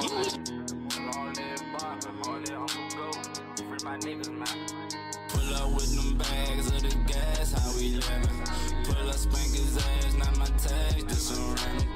Pull up with them bags of the gas, how we livin'. Pull up, spank his ass, not my tags, this some random.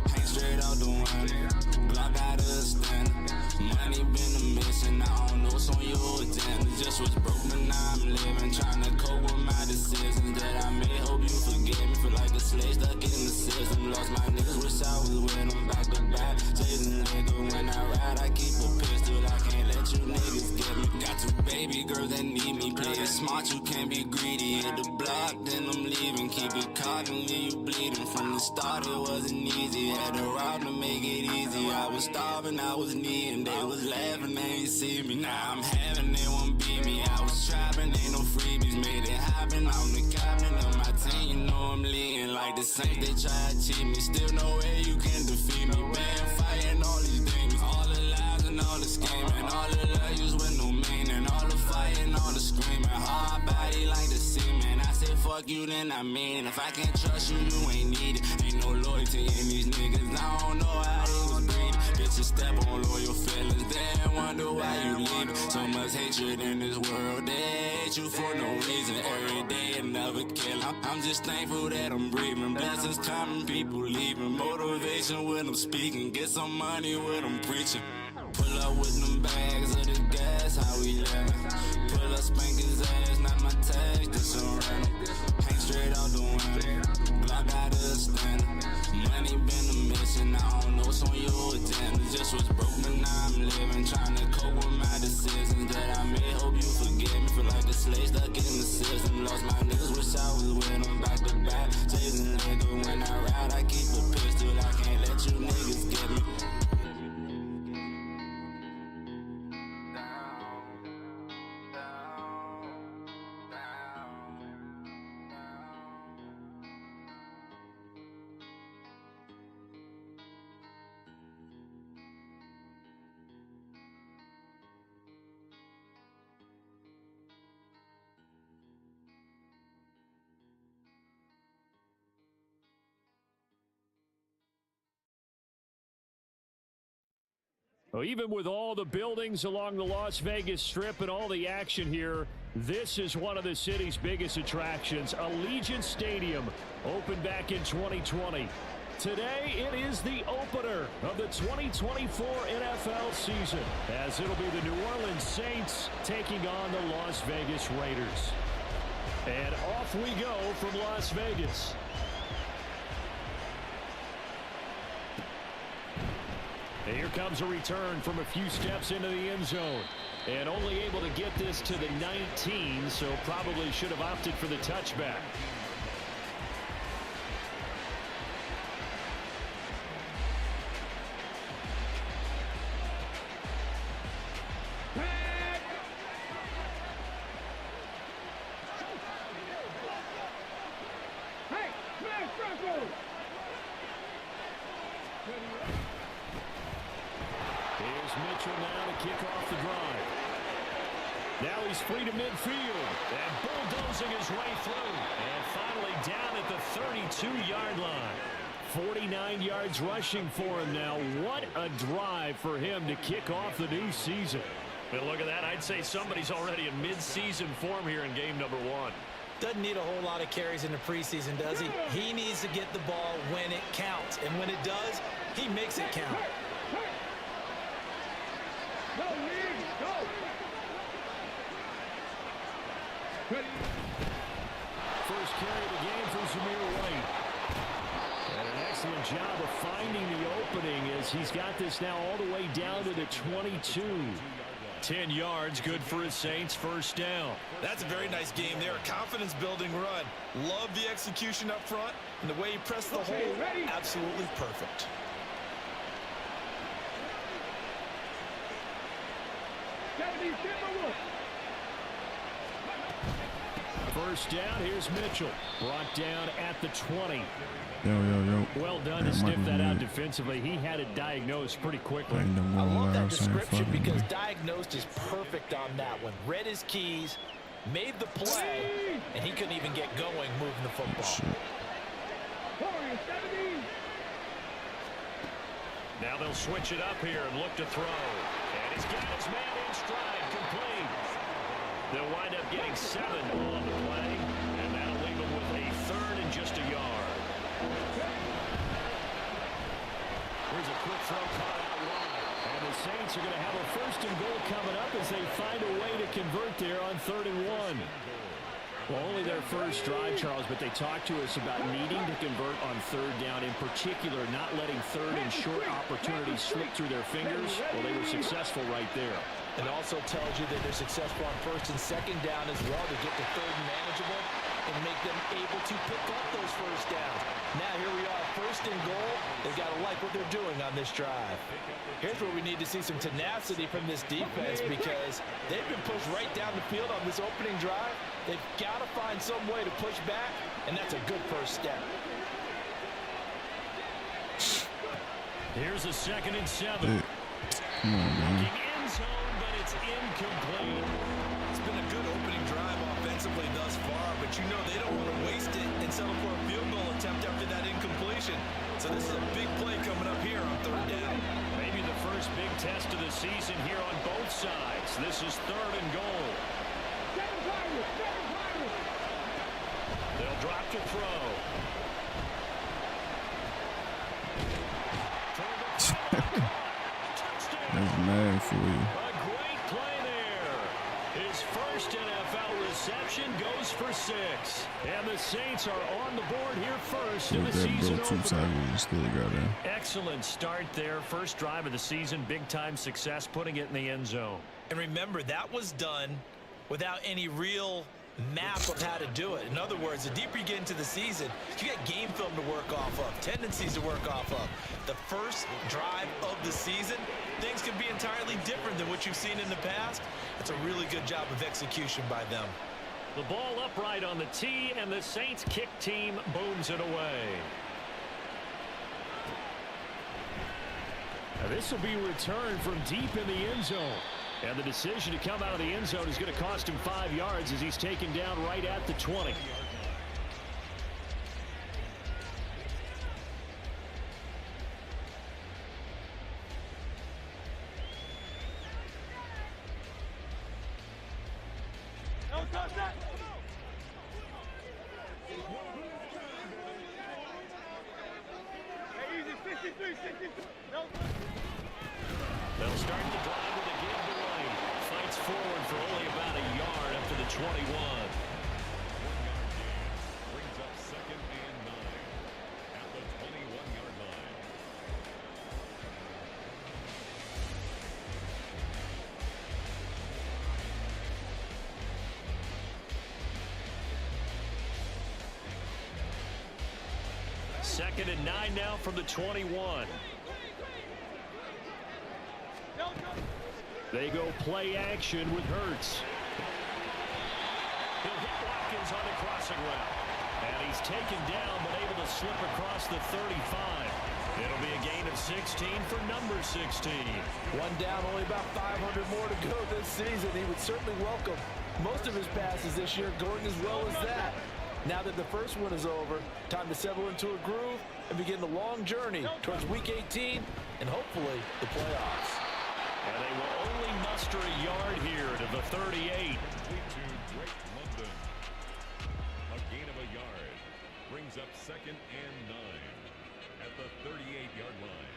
Hang straight out the window, Glock out of a standard. Money been a mission, I don't know what's on your agenda. Just was broke, but now I'm living, tryna cope with my decisions that I made. Hope you forgive me, feel like a slave stuck in the system. Lost my niggas, wish I was with them back to back. Chasing nigga, when I ride, I keep a pistol. I can't let you niggas get me. Got two baby girls that need me. Play it smart, you can't be greedy. Hit the block, then I'm leaving. Keep it cotton when you bleeding. From the start, it wasn't easy. Had to rob to make it easy. I was starving, I was needing. They was laughing, they ain't see me. Now I'm having, they won't beat me. I was trapping, ain't no freebies. Made it happen, I'm the captain of my team. You know I'm leading like the Saints, they try to cheat me. Still no way you can defeat me. Been fighting all these demons. All the lies and all the scheming. All the love with no meaning. All the fighting, all the screaming. Hard body like the semen. I said fuck you, then I mean it. If I can't trust you, you ain't need it. Ain't no loyalty in these niggas. I don't know how they was breeding. Bitches step on loyal feelings. Then wonder why you leaving. So much hatred in this world. They hate you for no reason. Every day another kill. I'm just thankful that I'm breathing. Blessings coming, people leaving. Motivation when I'm speaking. Get some money when I'm preaching. Pull up with them bags of the gas, how we livin'. Pull up, spank his ass, not my tags, this some random. Hang straight out the window, Glock out of a standard. Money been a mission, I don't know what's on your agenda. Just was broke, but now I'm living, tryna cope with my decisions that I made. Hope you forgive me, feel like a slave stuck in the system. Lost my niggas, wish I was with them back to back. Chasing nigga, when I ride, I keep a pistol. I can't let you niggas get me. Well, even with all the buildings along the Las Vegas Strip and all the action here, this is one of the city's biggest attractions. Allegiant Stadium opened back in 2020. Today, it is the opener of the 2024 NFL season, as it'll be the New Orleans Saints taking on the Las Vegas Raiders. And off we go from Las Vegas. And here comes a return from a few steps into the end zone. And only able to get this to the 19, so probably should have opted for the touchback. Mitchell now to kick off the drive. Now he's free to midfield and bulldozing his way through. And finally down at the 32-yard line. 49 yards rushing for him now. What a drive for him to kick off the new season. But look at that. I'd say somebody's already in mid-season form here in game number 1. Doesn't need a whole lot of carries in the preseason, does he? He needs to get the ball when it counts. And when it does, he makes it count. First carry of the game for Zamir White. And an excellent job of finding the opening as he's got this now all the way down to the 22. 10 yards, good for his Saints, first down. That's a very nice game there. A confidence-building run. Love the execution up front, and the way he pressed the hole, absolutely perfect. First down, here's Mitchell. Brought down at the 20. Yo. Well done to sniff that out defensively. He had it diagnosed pretty quickly. I love that description because diagnosed is perfect on that one. Read his keys, made the play, and he couldn't even get going moving the football. Now they'll switch it up here and look to throw. And he's got his man in stride, complete. They'll wind up getting 7 on the play, and that'll leave them with a 3rd and just a yard. Here's a quick throw caught out wide. And the Saints are going to have a 1st and goal coming up as they find a way to convert there on 3rd and 1. Well, only their first drive, Charles, but they talked to us about needing to convert on 3rd down, in particular not letting 3rd and short opportunities slip through their fingers. Well, they were successful right there. It also tells you that they're successful on 1st and 2nd down as well to get to 3rd and manageable and make them able to pick up those 1st downs. Now here we are, 1st and goal. They've got to like what they're doing on this drive. Here's where we need to see some tenacity from this defense because they've been pushed right down the field on this opening drive. They've got to find some way to push back, and that's a good first step. Here's a 2nd and 7. Come on, man. End zone, but it's incomplete. It's been a good opening drive offensively thus far, but you know they don't want to waste it and settle for a field goal attempt after that incompletion. So this is a big play coming up here on 3rd down. Maybe the first big test of the season here on both sides. This is 3rd and goal. They'll drop to throw. That's mad for you. A great play there. His first NFL reception goes for 6. And the Saints are on the board here first in the season opener. Still got it. Excellent start there. First drive of the season. Big-time success putting it in the end zone. And remember, that was done without any real map of how to do it. In other words, the deeper you get into the season, you get game film to work off of, tendencies to work off of. The first drive of the season, things can be entirely different than what you've seen in the past. It's a really good job of execution by them. The ball upright on the tee, and the Saints kick team booms it away. Now this will be returned from deep in the end zone. And the decision to come out of the end zone is going to cost him 5 yards as he's taken down right at the 20. They'll start the drive with a give to White. Fights forward for only about a yard up to the 21. 1 yard gain brings up 2nd and 9 at the 21-yard line. Second and 9 now from the 21. They go play action with Hurts. He'll hit Watkins on the crossing route. And he's taken down but able to slip across the 35. It'll be a gain of 16 for number 16. One down, only about 500 more to go this season. He would certainly welcome most of his passes this year going as well as that. Now that the first one is over, time to settle into a groove and begin the long journey towards Week 18 and hopefully the playoffs. And they will only muster a yard here to the 38. A gain of a yard brings up 2nd and 9 at the 38-yard line.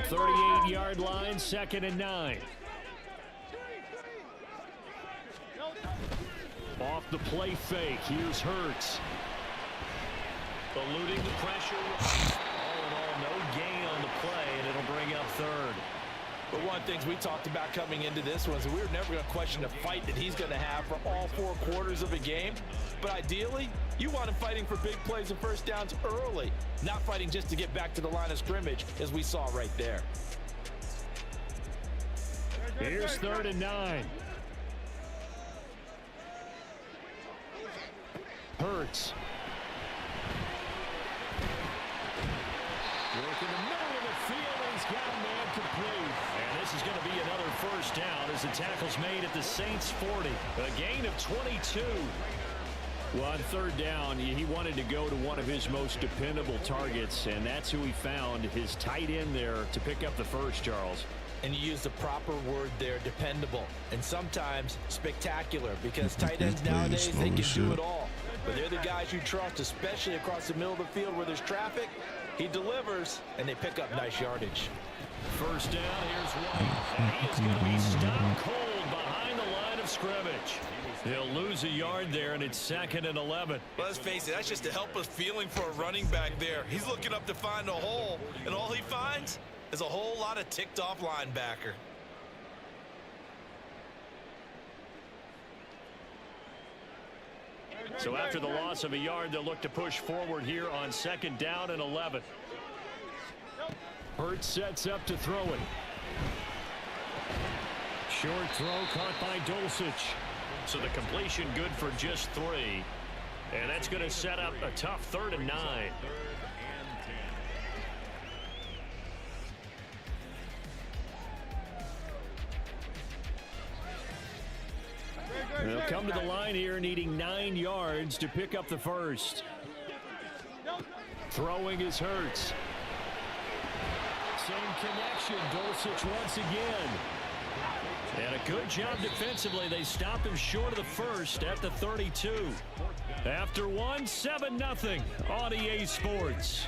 .38-yard line, 2nd and 9. Off the play fake, here's Hurts. Eluding the pressure. All in all, no gain on the play, and it'll bring up 3rd. But one of the things we talked about coming into this was that we were never going to question the fight that he's going to have for all 4 quarters of a game. But ideally, you want him fighting for big plays and first downs early, not fighting just to get back to the line of scrimmage, as we saw right there. Here's 3rd and 9. Hurts. Work in the middle of the field, and he's got a man complete. And this is going to be another first down as the tackle's made at the Saints 40. A gain of 22. Well, on third down, he wanted to go to one of his most dependable targets, and that's who he found, his tight end there, to pick up the first, Charles. And you use the proper word there, dependable, and sometimes spectacular, because tight ends nowadays, they can do it all. But they're the guys you trust, especially across the middle of the field where there's traffic. He delivers, and they pick up nice yardage. First down, here's White, and he is going to be stopped cold behind the line of scrimmage. They'll lose a yard there, and it's 2nd and 11. Let's face it, that's just a helpless feeling for a running back there. He's looking up to find a hole, and all he finds is a whole lot of ticked-off linebacker. So after the loss of a yard, they'll look to push forward here on 2nd down and 11. Hurts sets up to throw it. Short throw caught by Dulcich. So the completion good for just 3. And that's going to set up a tough 3rd and 9. They'll come to the line here needing 9 yards to pick up the first. Throwing is Hurts. Same connection. Dulcich once again. And a good job defensively. They stopped him short of the first at the 32. After one, 7-0 on EA Sports.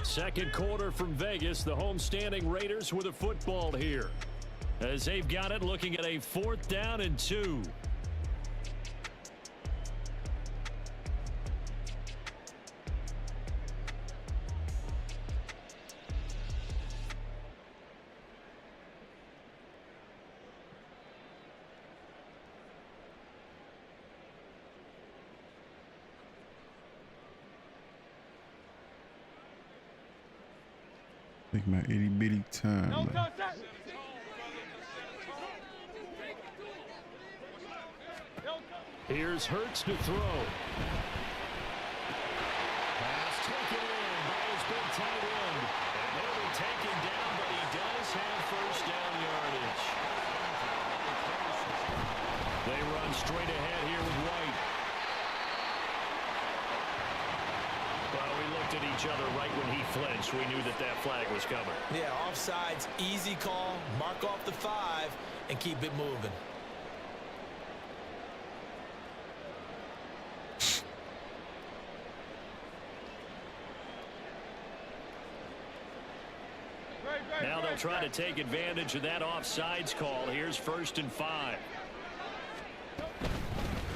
Second quarter from Vegas. The homestanding Raiders with a football here, as they've got it looking at a 4th down and 2. Take my itty bitty time. Man. Here's Hurts to throw. Pass taken in by his big tight end. And they'll be taken down, but he does have first down yardage. They run straight ahead here with White. Well, we looked at each other right when he flinched. We knew that that flag was coming. Yeah, offsides, easy call. Mark off the 5 and keep it moving. Now they'll try to take advantage of that offsides call. Here's 1st and 5.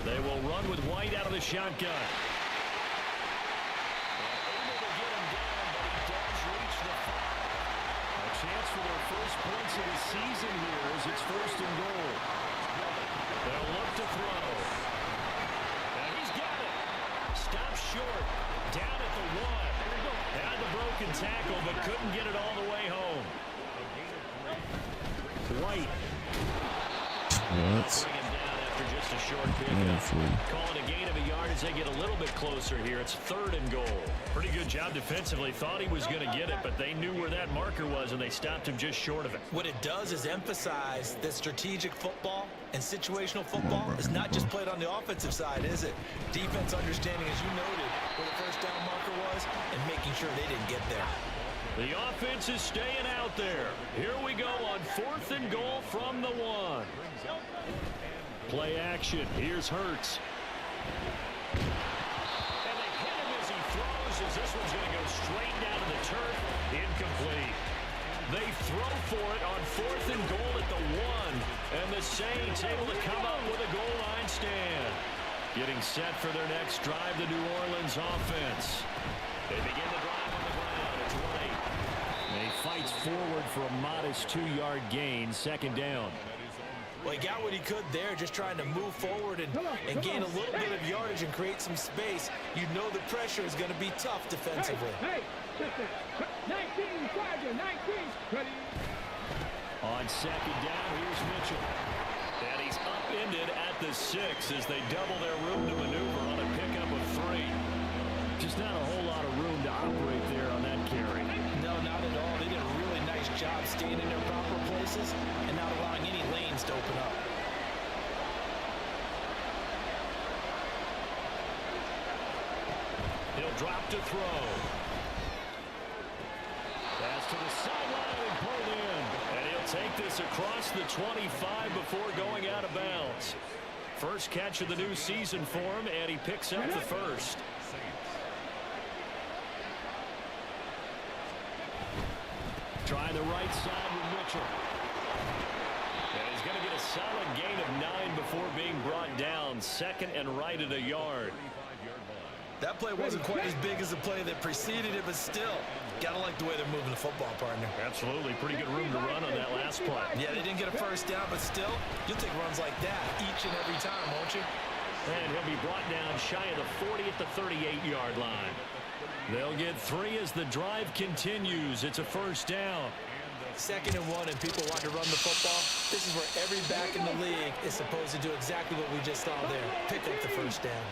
They will run with White out of the shotgun. Chance for their first points of the season here as it's 1st and goal. They'll look to throw. And he's got it. Stopped short. Down at the 1. Had the broken tackle, but couldn't get it all the way home. White. What? Bring him down after just a short pickup. Call it a gain of a yard as they get a little bit closer here. It's 3rd and goal. Pretty good job defensively. Thought he was going to get it, but they knew where that marker was, and they stopped him just short of it. What it does is emphasize that strategic football and situational football is not just played on the offensive side, is it? Defense understanding, as you noted, where the first down marker was and making sure they didn't get there. The offense is staying out there. Here we go on 4th and goal from the 1. Play action. Here's Hurts. And they hit him as he throws, as this one's going to go straight down to the turf. Incomplete. They throw for it on 4th and goal at the 1. And the Saints able to come up with a goal line stand. Getting set for their next drive, the New Orleans offense. They begin the drive on the ground. It's White. And he fights forward for a modest 2-yard gain, 2nd down. Well, he got what he could there, just trying to move forward and gain a little bit of yardage and create some space. You know the pressure is going to be tough defensively. On 2nd down, here's Mitchell. And he's upended at the 6 as they double their room to maneuver on a pickup of 3. Just not a whole lot of room to operate there on that carry. No, not at all. They didn't job staying in their proper places and not allowing any lanes to open up. He'll drop to throw. Pass to the sideline and pulled in. And he'll take this across the 25 before going out of bounds. First catch of the new season for him, and he picks up the first. Trying the right side with Mitchell. And he's going to get a solid gain of 9 before being brought down. Second and right at a yard. That play wasn't quite as big as the play that preceded it, but still, gotta like the way they're moving the football, partner. Absolutely. Pretty good room to run on that last play. Yeah, they didn't get a first down, but still, you'll take runs like that each and every time, won't you? And he'll be brought down shy of the 40 at the 38-yard line. They'll get 3 as the drive continues. It's a first down. 2nd and 1, and people want to run the football. This is where every back in the league is supposed to do exactly what we just saw there. Pick up the first down.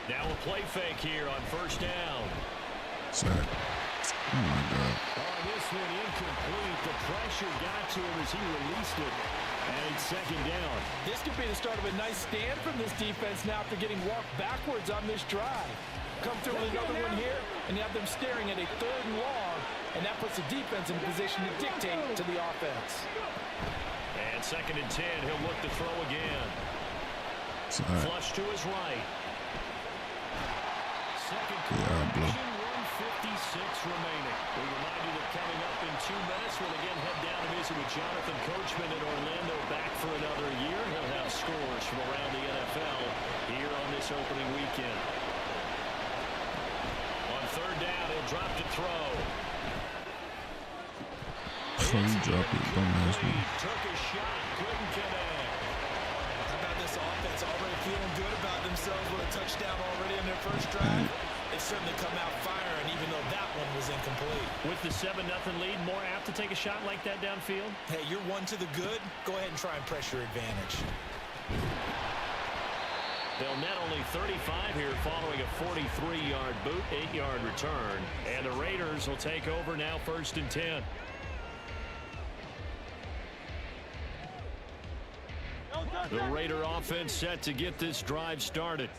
Now a play fake here on first down. Sack. Oh, my God. On this one, incomplete. The pressure got to him as he released it. And it's 2nd down. This could be the start of a nice stand from this defense now after getting walked backwards on this drive. Come through with another one here, and you have them staring at a 3rd and long, and that puts the defense in a position to dictate to the offense. And 2nd and 10, he'll look to throw again. Flush to his right. Second quarter action, 1:56 remaining. We remind you that coming up in 2 minutes, we'll again head down to visit with Jonathan Coachman in Orlando, back for another year. He'll have scores from around the NFL here on this opening weekend. On 3rd down, he'll drop to throw. Before you drop it, don't ask me. Took a shot, couldn't connect. How about this offense already feeling good about themselves with a touchdown already in their first drive? They certainly come out firing, even though that one was incomplete. With the 7-0 lead, more apt to take a shot like that downfield? Hey, you're 1 to the good. Go ahead and try and press your advantage. They'll net only 35 here following a 43-yard boot, 8-yard return. And the Raiders will take over now 1st and 10. The Raider offense set to get this drive started.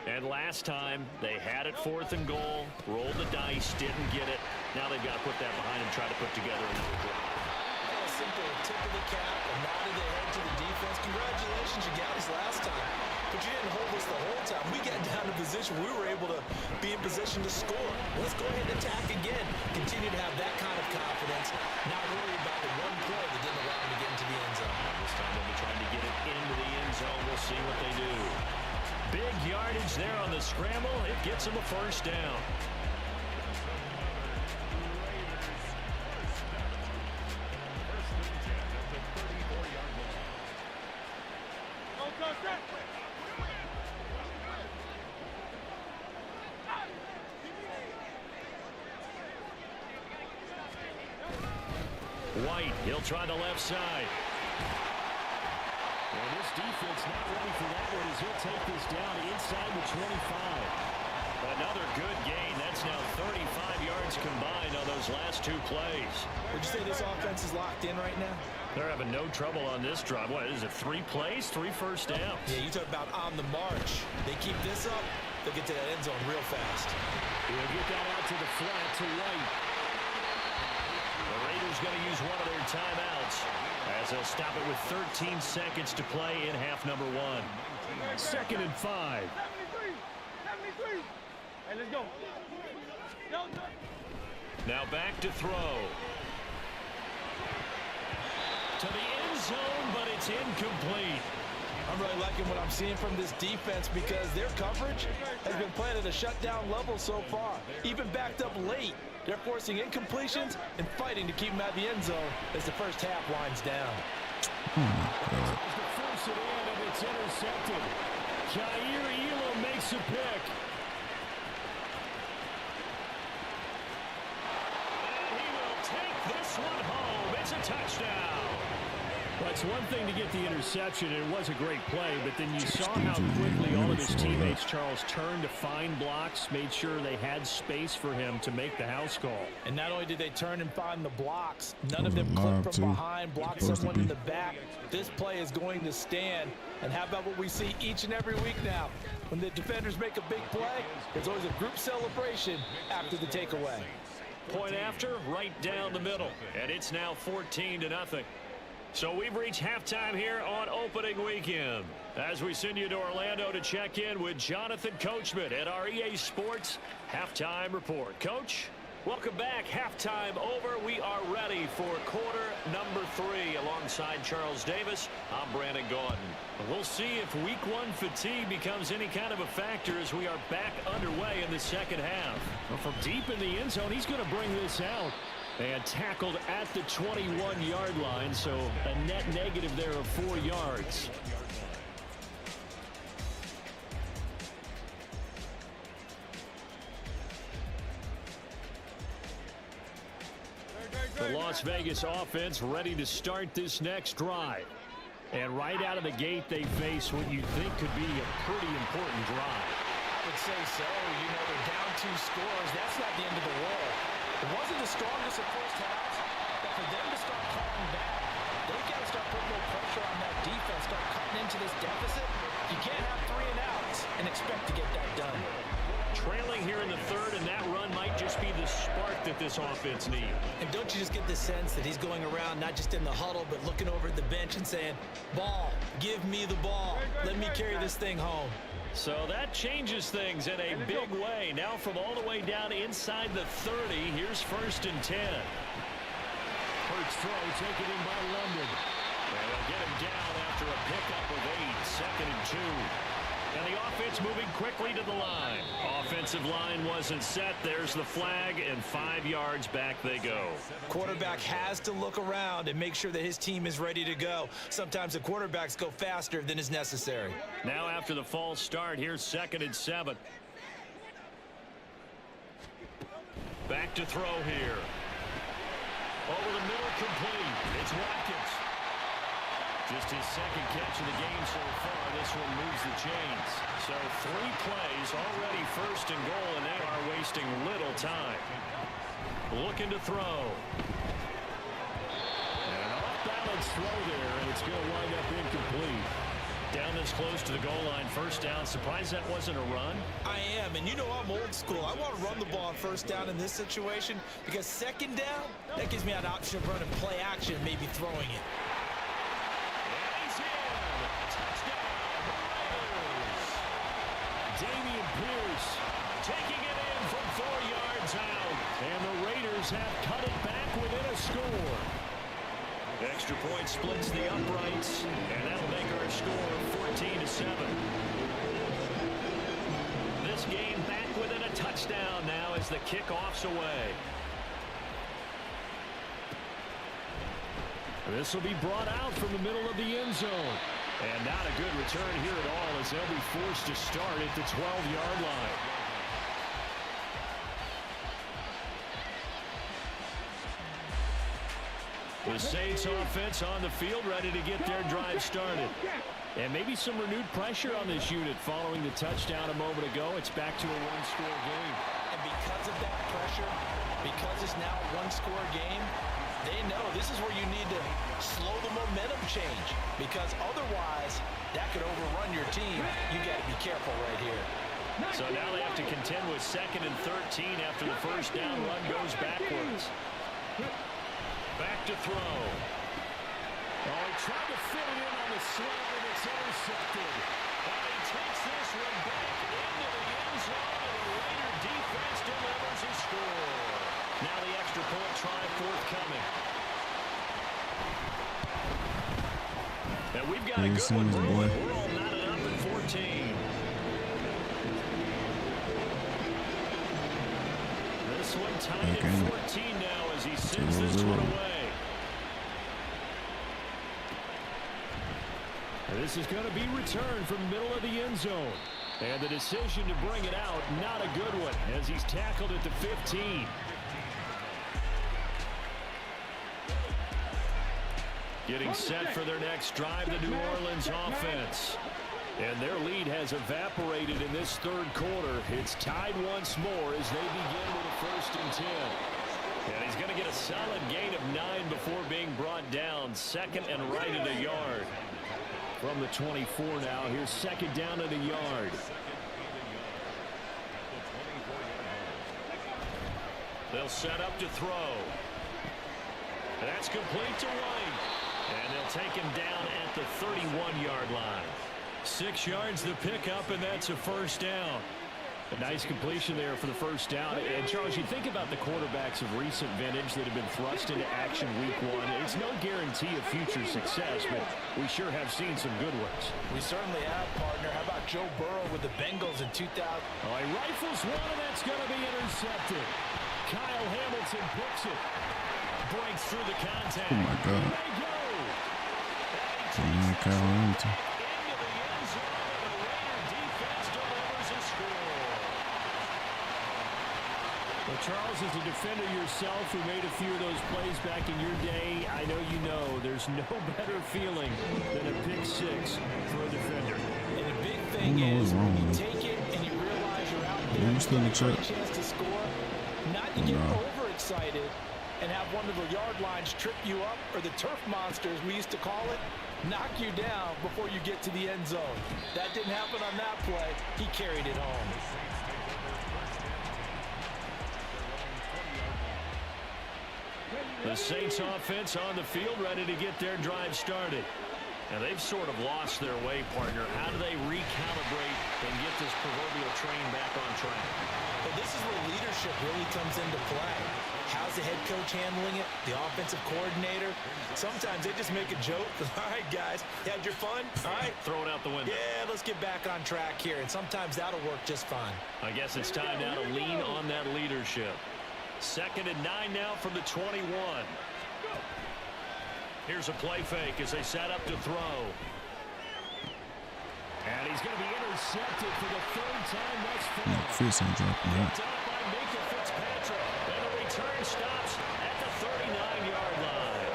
And last time, they had it 4th and goal, rolled the dice, didn't get it. Now they've got to put that behind them, try to put together another drive. A simple tip of the cap, a nod of the head to the defense. Congratulations, you got us last time. But you didn't hold us the whole time. We got down to position. We were able to be in position to score. Let's go ahead and attack again. Continue to have that kind of confidence. Not worry about the one play that didn't allow them to get into the end zone. This time they'll be trying to get it into the end zone. We'll see what they do. Big yardage there on the scramble. It gets them a first down. White, he'll try the left side. And this defense not ready for that one as he'll take this down inside the 25. Another good gain. That's now 35 yards combined on those last 2 plays. Would you say this offense is locked in right now? They're having no trouble on this drive. What is it, 3 plays, 3 first downs? Yeah, you talk about on the march. They keep this up, they'll get to that end zone real fast. He'll get that out to the flat to White. The Raiders going to use one of their timeouts as they'll stop it with 13 seconds to play in half number 1. 2nd and 5. 73. Hey, let's go. Now back to throw. To the end zone, but it's incomplete. I'm really liking what I'm seeing from this defense because their coverage has been playing at a shutdown level so far. Even backed up late, they're forcing incompletions and fighting to keep them at the end zone as the first half winds down. Oh, my God. The first it in, and it's intercepted. Jair Elam makes a pick. And he will take this one home. It's a touchdown. Well, it's one thing to get the interception, and it was a great play, but then you saw how quickly all of his teammates, Charles, turned to find blocks, made sure they had space for him to make the house call. And not only did they turn and find the blocks, none of them clipped from behind, blocked someone in the back. This play is going to stand. And how about what we see each and every week now? When the defenders make a big play, there's always a group celebration after the takeaway. Point after, right down the middle, and it's now 14-0. So we've reached halftime here on opening weekend. As we send you to Orlando to check in with Jonathan Coachman at our EA Sports Halftime Report. Coach, welcome back. Halftime over. We are ready for quarter number 3 alongside Charles Davis. I'm Brandon Gaudin. We'll see if week 1 fatigue becomes any kind of a factor as we are back underway in the second half. Well, from deep in the end zone, he's going to bring this out. And tackled at the 21-yard line, so a net negative there of 4 yards. The Las Vegas offense ready to start this next drive. And right out of the gate, they face what you think could be a pretty important drive. I would say so. You know, they're down 2 scores. That's not the end of the world. It wasn't the strongest of first halves, but for them to start clawing back, they've got to start putting more pressure on that defense, start cutting into this deficit. You can't have 3 and outs and expect to get that done. Trailing here in the third, and that run might just be the spark that this offense needs. And don't you just get the sense that he's going around not just in the huddle, but looking over at the bench and saying, ball, give me the ball. Let me carry this thing home. So that changes things in a big way. Now from all the way down inside the 30, here's 1st and 10. Hurts throw taken in by London. And they'll get him down after a pickup of 8, 2nd and 2. And the offense moving quickly to the line. Offensive line wasn't set. There's the flag, and 5 yards back they go. Quarterback has to look around and make sure that his team is ready to go. Sometimes the quarterbacks go faster than is necessary. Now after the false start, here's 2nd and 7. Back to throw here. Over the middle, complete. It's Watkins. Just his 2nd catch of the game so far. This one moves the chains. So 3 plays, already 1st and goal, and they are wasting little time. Looking to throw. And an off-balance throw there, and it's going to wind up incomplete. Down this close to the goal line, 1st down. Surprised that wasn't a run? I am, and you know I'm old school. I want to run the ball on 1st down in this situation because 2nd down, that gives me an option of running play action, maybe throwing it. Taking it in from 4 yards out. And the Raiders have cut it back within a score. Extra point splits the uprights, and that'll make our score 14-7. This game back within a touchdown now as the kickoff's away. This will be brought out from the middle of the end zone. And not a good return here at all as they'll be forced to start at the 12-yard line. The Saints offense on the field ready to get their drive started. And maybe some renewed pressure on this unit following the touchdown a moment ago. It's back to a 1-score game. And because of that pressure, because it's now a 1-score game, they know this is where you need to slow the momentum change. Because otherwise, that could overrun your team. You got to be careful right here. So now they have to contend with 2nd and 13 after the 1st down run goes backwards. Back to throw. Oh, he tried to fit it in on the slant, and it's intercepted. And he takes this one back into the end zone, and the Raider defense delivers a score. Now the extra point try forthcoming. And we've got a good one brewing. We're all knotted up at 14. This one tied at 14 now as he sends this one away. This is going to be returned from the middle of the end zone. And the decision to bring it out, not a good one, as he's tackled at the 15. Getting set for their next drive, the New Orleans offense. And their lead has evaporated in this third quarter. It's tied once more as they begin with a 1st and 10. And he's going to get a solid gain of 9 before being brought down. 2nd and right at a yard. From the 24 now, here's 2nd down at a yard. They'll set up to throw. That's complete to White. And they'll take him down at the 31-yard line. 6 yards the pickup, and that's a 1st down. A nice completion there for the 1st down. And, Charles, you think about the quarterbacks of recent vintage that have been thrust into action week 1. It's no guarantee of future success, but we sure have seen some good ones. We certainly have, partner. How about Joe Burrow with the Bengals in 2000? Oh, he rifles one, and that's going to be intercepted. Kyle Hamilton picks it. Breaks through the contact. Oh, my God. Kyle Hamilton. Well, Charles, as a defender yourself who made a few of those plays back in your day, I know you know there's no better feeling than a pick 6 for a defender. And the big thing is when you take it and you realize you're out there, you have a chance to score, not to get overexcited and have one of the yard lines trip you up, or the turf monsters we used to call it, knock you down before you get to the end zone. That didn't happen on that play. He carried it home. The Saints offense on the field, ready to get their drive started. And they've sort of lost their way, partner. How do they recalibrate and get this proverbial train back on track? Well, this is where leadership really comes into play. How's the head coach handling it? The offensive coordinator? Sometimes they just make a joke. All right, guys, you had your fun? All right. Throw it out the window. Yeah, let's get back on track here. And sometimes that'll work just fine. I guess it's time now to lean on that leadership. 2nd and 9 now from the 21. Here's a play fake as they set up to throw. And he's going to be intercepted for the 3rd time thus far. Fitz ain't dropping that. And the return stops at the 39-yard line.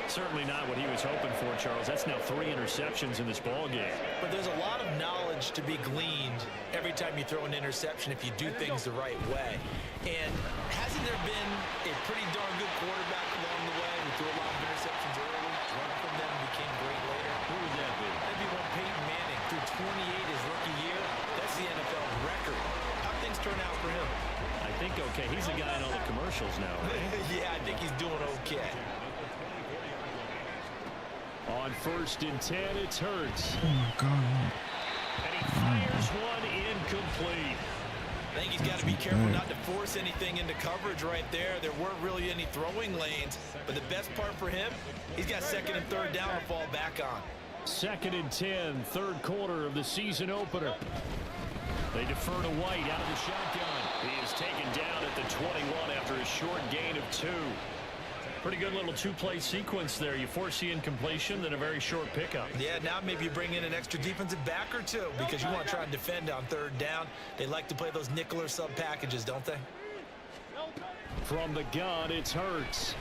Certainly not what he was hoping for, Charles. That's now 3 interceptions in this ball game. But there's a lot of knowledge to be gleaned every time you throw an interception if you do things the right way. And hasn't there been a pretty darn good quarterback along the way who threw a lot of interceptions early, learned from them, and became great later? Who would that be? That'd be one Peyton Manning threw 28 his rookie year. That's the NFL record. How'd things turn out for him? I think okay. He's the guy in all the commercials now, right? Yeah, I think he's doing okay. On 1st and 10, it's Hurts. Oh, my God. And he fires one incomplete. I think he's got to be careful not to force anything into coverage right there. There weren't really any throwing lanes. But the best part for him, he's got 2nd and 3rd down to fall back on. 2nd and 10, 3rd quarter of the season opener. They defer to White out of the shotgun. He is taken down at the 21 after a short gain of 2. Pretty good little 2-play sequence there. You force the incompletion, then a very short pickup. Yeah, now maybe you bring in an extra defensive back or 2 because you want to try and defend on 3rd down. They like to play those nickel or sub packages, don't they? From the gun, it's Hurts.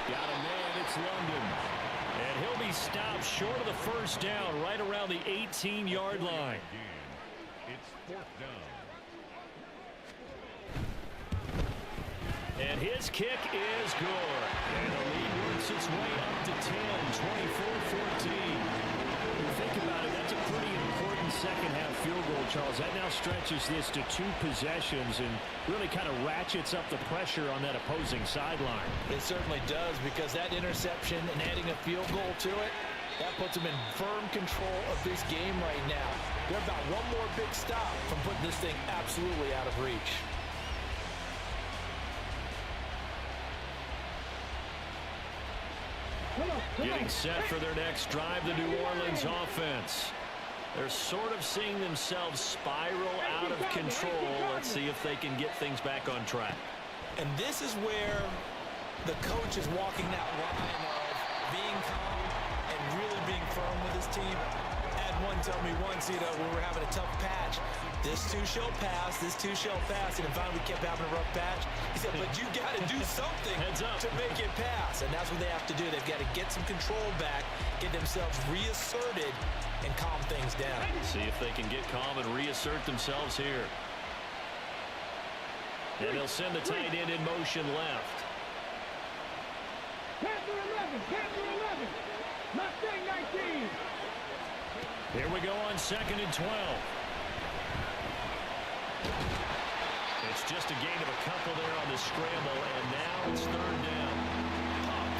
Got a man, it's London. And he'll be stopped short of the 1st down, right around the 18-yard line. It's 4th down. And his kick is good. And the lead works its way up to 10, 24-14. When you think about it, that's a pretty important second-half field goal, Charles. That now stretches this to 2 possessions and really kind of ratchets up the pressure on that opposing sideline. It certainly does, because that interception and adding a field goal to it, that puts them in firm control of this game right now. They're about one more big stop from putting this thing absolutely out of reach. Getting set for their next drive, the New Orleans offense. They're sort of seeing themselves spiral out of control. Let's see if they can get things back on track. And this is where the coach is walking that line of being calm and really being firm with his team. I had one tell me once, when we were having a tough patch, This too shall pass. This too shall pass. And finally we kept having a rough patch. He said, but you got to do something to make it pass. And that's what they have to do. They've got to get some control back, get themselves reasserted, and calm things down. See if they can get calm and reassert themselves here. And they'll send the tight end in motion left. Panther 11, Panther 11. Mustang 19. Here we go on 2nd and 12. It's just a gain of a couple there on the scramble, and now it's 3rd down.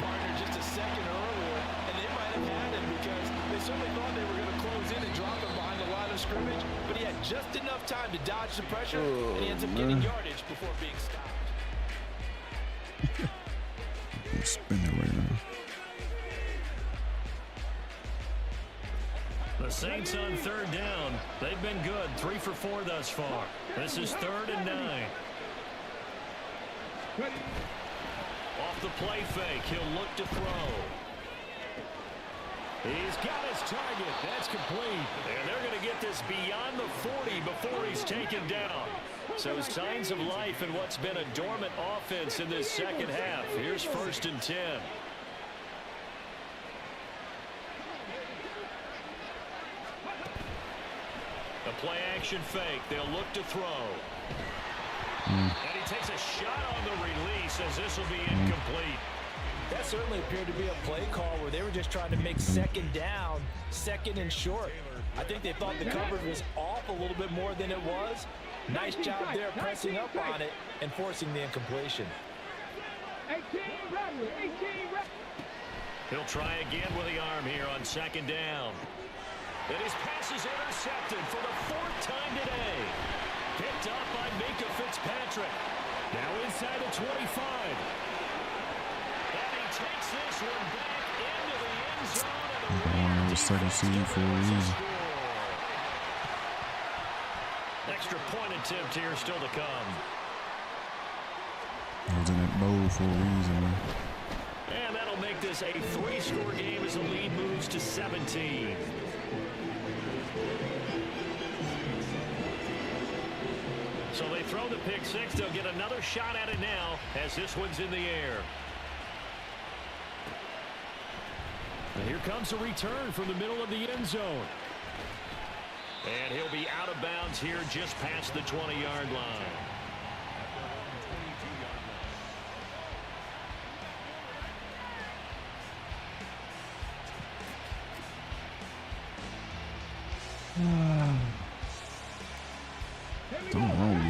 Partner just a second earlier, and they might have had him because they certainly thought they were going to close in and drop him behind the line of scrimmage, but he had just enough time to dodge the pressure, and he ends up getting yardage before being stopped. I'm spinning right now. The Saints on 3rd down. They've been good, 3 for 4 thus far. This is 3rd and 9. Off the play fake, he'll look to throw. He's got his target. That's complete. And they're going to get this beyond the 40 before he's taken down. So signs of life in what's been a dormant offense in this second half. Here's 1st and 10. A play action fake. They'll look to throw. And he takes a shot on the release as this will be incomplete. That certainly appeared to be a play call where they were just trying to make 2nd down, 2nd and short. I think they thought the coverage was off a little bit more than it was. Nice job there pressing up on it and forcing the incompletion. 18 Bradley, 18 Bradley. He'll try again with the arm here on 2nd down. And his pass is intercepted for the 4th time today. Picked up by Minka Fitzpatrick. Now inside the 25. And he takes this one back into the end zone. That was second seed for a reason. Extra point attempt here still to come. I was in that bowl for a reason, man. And that'll make this a 3-score game as the lead moves to 17. So they throw the pick 6. They'll get another shot at it now as this one's in the air. And here comes a return from the middle of the end zone. And he'll be out of bounds here just past the 20-yard line.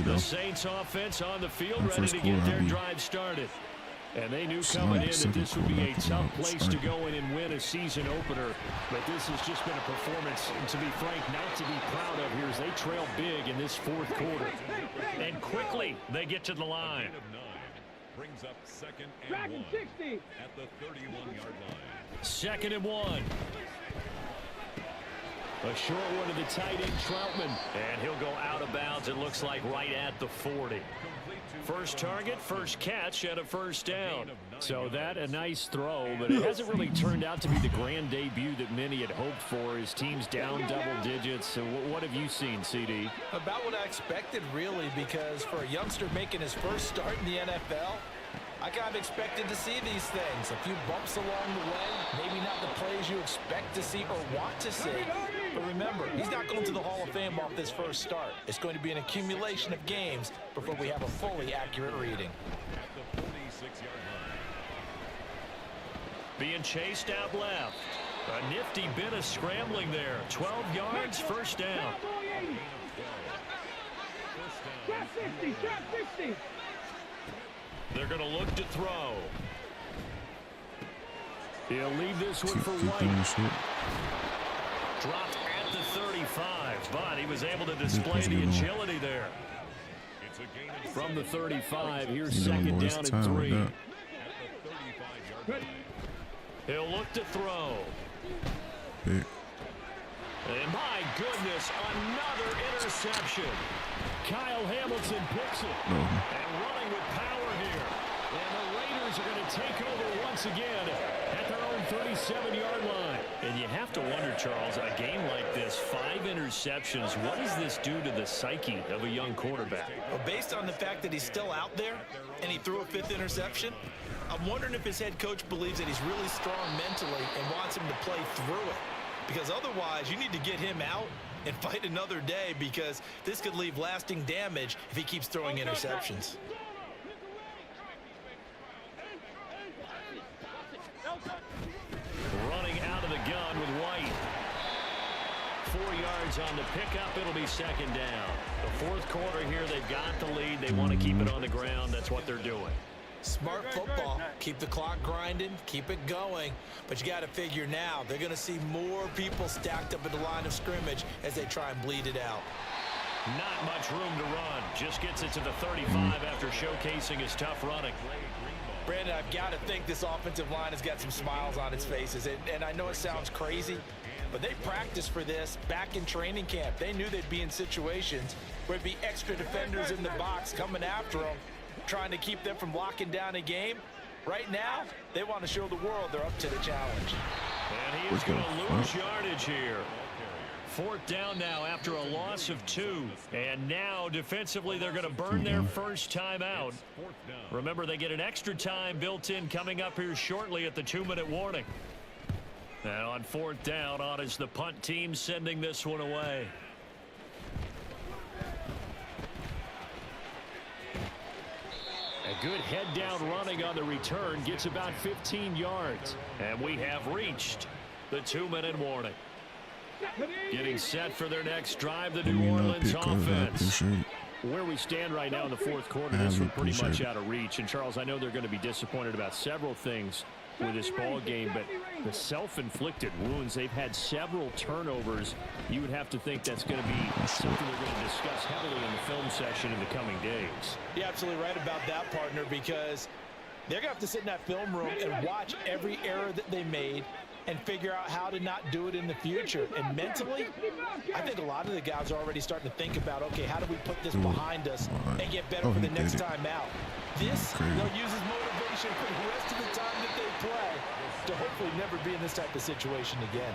The Saints offense on the field ready to get their drive started. And they knew coming in that this would be a tough place to go in and win a season opener. But this has just been a performance, to be frank, not to be proud of here as they trail big in this 4th quarter. And quickly, they get to the line. Brings up 2nd and 1 at the 31-yard line. 2nd and 1. A short one to the tight end, Troutman. And he'll go out of bounds, it looks like, right at the 40. First target, first catch, and a 1st down. So that a nice throw, but it hasn't really turned out to be the grand debut that many had hoped for. His team's down double digits. So what have you seen, CD? About what I expected, really, because for a youngster making his first start in the NFL, I kind of expected to see these things. A few bumps along the way, maybe not the plays you expect to see or want to see. But remember, he's not going to the Hall of Fame off this first start. It's going to be an accumulation of games before we have a fully accurate reading. At the 46-yard line. Being chased out left. A nifty bit of scrambling there. 12 yards, 1st down. Shot 50, shot 50. They're going to look to throw. He'll leave this one for White. Dropped at the 35, but he was able to display the agility there. From the 35, here's 2nd down and 3. He'll look to throw. And my goodness, another interception. Kyle Hamilton picks it. And running with power here. And the Raiders are going to take over once again at their own 37-yard line. And you have to wonder, Charles, a game like this, 5 interceptions, what does this do to the psyche of a young quarterback? Well, based on the fact that he's still out there and he threw a 5th interception, I'm wondering if his head coach believes that he's really strong mentally and wants him to play through it. Because otherwise, you need to get him out and fight another day, because this could leave lasting damage if he keeps throwing interceptions. Running out of the gun with White. 4 yards on the pickup. It'll be second down. The 4th quarter here, they've got the lead. They want to keep it on the ground. That's what they're doing. Smart football. Keep the clock grinding. Keep it going. But you got to figure now, they're going to see more people stacked up at the line of scrimmage as they try and bleed it out. Not much room to run. Just gets it to the 35 after showcasing his tough running. Brandon, I've got to think this offensive line has got some smiles on its faces. And I know it sounds crazy, but they practiced for this back in training camp. They knew they'd be in situations where there'd be extra defenders in the box coming after them, trying to keep them from locking down a game. Right now, they want to show the world they're up to the challenge. And he is going to lose yardage here. 4th down now after a loss of 2. And now, defensively, they're going to burn their first time out. Remember, they get an extra time built in coming up here shortly at the 2-minute warning. And on 4th down, on is the punt team sending this one away. A good head-down running on the return gets about 15 yards. And we have reached the 2-minute warning. Getting set for their next drive, the New Orleans offense. Where we stand right now in the 4th quarter, this one pretty much out of reach. And, Charles, I know they're going to be disappointed about several things with this ball game, but the self-inflicted wounds, they've had several turnovers. You would have to think that's going to be something they're going to discuss heavily in the film session in the coming days. You're absolutely right about that, partner, because they're going to have to sit in that film room and watch every error that they made and figure out how to not do it in the future. And mentally, I think a lot of the guys are already starting to think about, okay, how do we put this behind us and get better for the next time out? This, they'll use as motivation for the rest of the time that they play to hopefully never be in this type of situation again.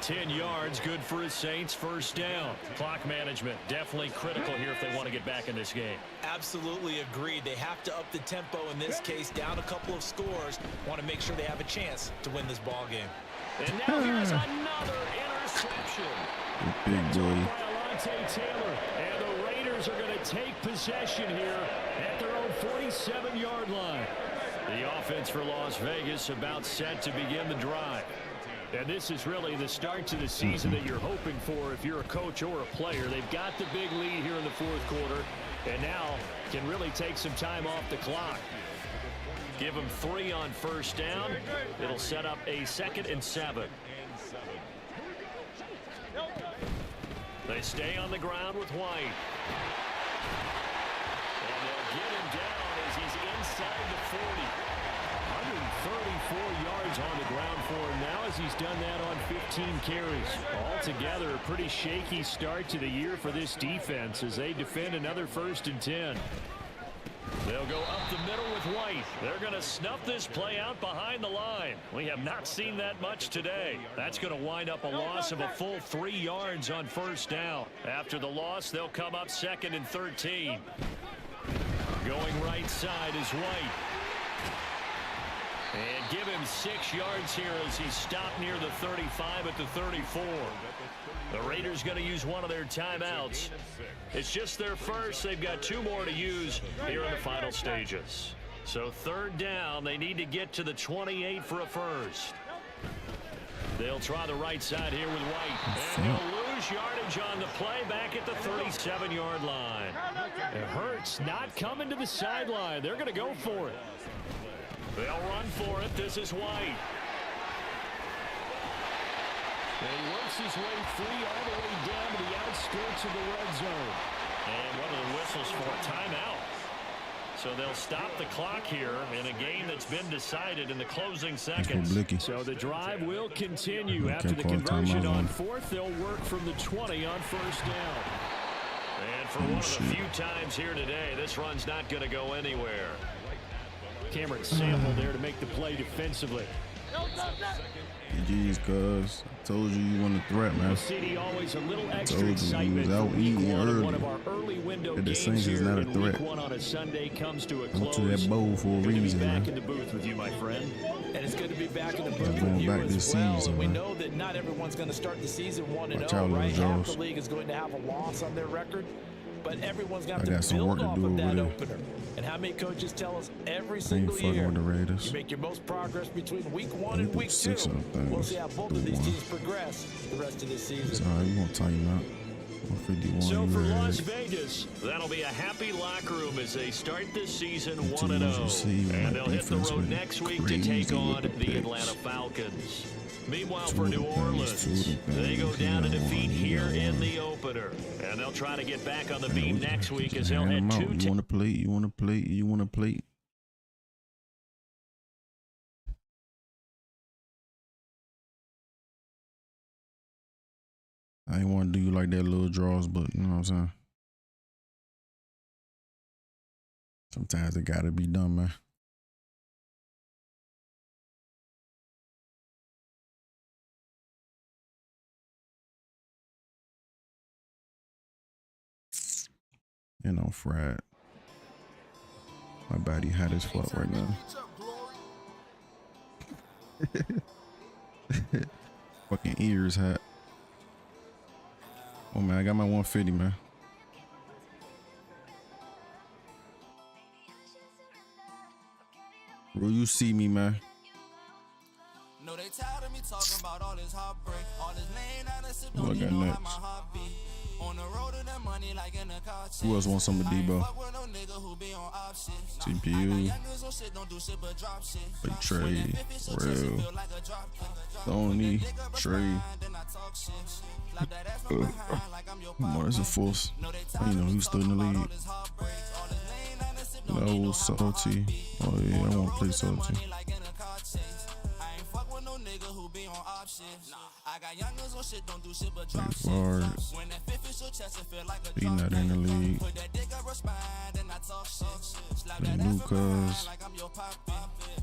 10 yards, good for his Saints. 1st down. Clock management definitely critical here if they want to get back in this game. Absolutely agreed. They have to up the tempo in this case, down a couple of scores. Want to make sure they have a chance to win this ball game. And now here's another interception. Big boy. By Alontae Taylor. And the Raiders are going to take possession here at their own 47-yard line. The offense for Las Vegas about set to begin the drive. And this is really the start to the season that you're hoping for if you're a coach or a player. They've got the big lead here in the 4th quarter, and now can really take some time off the clock. Give them 3 on 1st down. It'll set up a 2nd and 7. They stay on the ground with White. And they'll get him down as he's inside the 40. 134 yards on the ground for him now as he's done that on 15 carries. Altogether, a pretty shaky start to the year for this defense as they defend another 1st and 10. They'll go up the middle with White. They're going to snuff this play out behind the line. We have not seen that much today. That's going to wind up a loss of a full 3 yards on 1st down. After the loss, they'll come up 2nd and 13. Going right side is White. And give him 6 yards here as he's stopped near the 35 at the 34. The Raiders going to use one of their timeouts. It's just their first. They've got 2 more to use here in the final stages. So 3rd down, they need to get to the 28 for a first. They'll try the right side here with White. And they'll lose yardage on the play back at the 37-yard line. It hurts not coming to the sideline. They're going to go for it. They'll run for it. This is White. And he works his way free all the way down to the outskirts of the red zone. And one of the whistles for a timeout. So they'll stop the clock here in a game that's been decided in the closing seconds. So the drive will continue. After the conversion on 4th, they'll work from the 20 on 1st down. And for one of the few times here today, this run's not going to go anywhere. Cameron Sample there to make the play defensively. GG's, cuz. I told you want a threat, man. CD always a little extra told you, excitement he was out for week eating one. early. One of our early window The games Saints is here not a in threat. week one on a Sunday comes to a Went close. to that bowl for a Good to be reason, back man. in the booth with you, my friend. And it's good to be back in the booth They're with going you back as this well. season, And we man. know that not everyone's going to start the season 1-0, Watch out, right? little Half Jaws. the league is going to have a loss on their record. But everyone's got I to got some build work to off do of over that there. opener. And how many coaches tell us every I ain't single fucking year with the Raiders. you make your most progress between week 1 They and put week 2. 6 on things. We'll see how both Do of these one. teams progress the rest of this It's season. all right. We gonna time out. 151. So you for ready? Las Vegas, that'll be a happy locker room as they start this season Teams 1-0. receive, And my they'll hit the defense road been next week to crazy take with on the the picks. Atlanta Falcons. Meanwhile, Two for of New the things, Orleans, two of the they go things. down to He got defeat one, he here got in one. the opener. And they'll try to get back on the Man, beat we next just week as hand they'll head them out. 2 You want to play? You want to play? You want to play? I ain't want to do you like that little draws, but you know what I'm saying? Sometimes it gotta be done, man. You know, fried. My body hot as fuck right now. Fucking ears hot. Oh man, I got my 150, man. Will you see me, man? No, they tired of me talking about all this heartbreak, all this laying out and sip, Who I don't got even know how next? my heart beat. On the road to the money like in a car chase. Who else wants some of I ain't Debo? fuck with no nigga who be on op shit. I got CPU, youngers on shit, don't do shit but drop shit. Big Trey, When that 50 so chest, it Real, feel like a drop kick. Tony, Dick up a Trey. spine, then I talk shit. Slap that ass from behind like I'm your Come on, that's a papa. force. No, they I tired didn't know of me who's still in the talking about all league. this heartbreak, all this laying out and sip, don't even know No, how my heart salty. beat. Oh yeah, On I the want to road play to the salty. money like in a car chase. I ain't fuck with no nigga who be on op shit. I got youngers on shit, don't do shit but drop shit. Vards. When that fifth is your chest, it feel like a He drop not in the kick. league. Put that dick up her spine, then I talk shit. Slap Play that ass new from behind cuz. like I'm your poppy.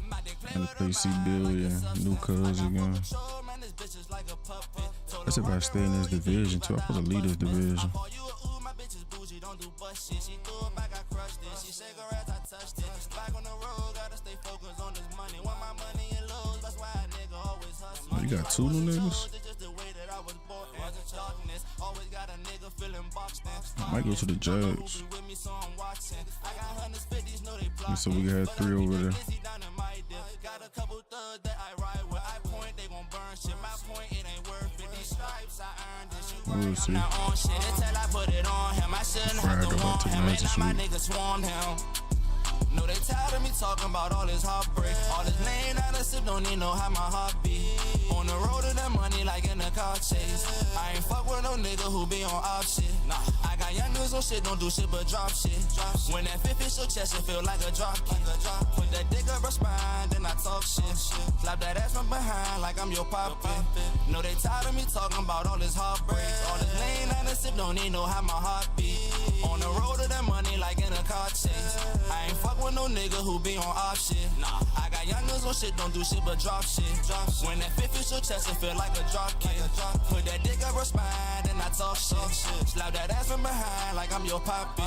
My dick play And with play her C mind Bill, like yeah. a substance. New cuz I got full again. control, man, this bitch is like a puppet. Told That's her if I work stay in this it, roll, you division think too. I about supposed to lead this bust it. division. I call you a ooh, my bitch is bougie, don't do bust shit. She threw it back, I crushed it. She cigarettes, I touched it. Back on the road, gotta stay focused on this money. Want my money and lose, that's why a nigga always hustle. Oh, you got two new niggas? It's just the way that I was born in darkness. Always got a nigga feeling boxed in. I might go to the Jags. Who be with me, so I'm watching. I got 150s, know they plotting. So we got 3 over there. Busy down in my dip. Got a couple thugs that I ride with. I point, they gon' burn shit. My point, it ain't worth it. These stripes, I earned it. You We'll worry, see. I'm not on shit. Until I put it on him. I shouldn't have Brag to about want to him. And Magic now my League. niggas swarmed him. No, they tired of me talking about all this heartbreak. All this laying out and sip, don't even know how my heart beat. On the road to the money like in a car chase. I ain't fuck with no nigga who be on op shit. Nah, I got youngers on shit, don't do shit but drop shit. When that fifth is your chest, it feel like a drop kick. Put that dick up her spine, then I talk shit. Slap that ass from behind like I'm your poppy. No, they tired of me talking about all this heartbreak. All this laying out and sip, don't even know how my heart beat. On the road to the money like in a car chase. I ain't fuck with no nigga who be on op shit. Nah, I got youngers on shit, don't do shit but drop shit. When that fifth is your chest, it feel like a drop kick. Put that dick up her spine, then I talk shit. Slap that ass from behind like I'm your poppy.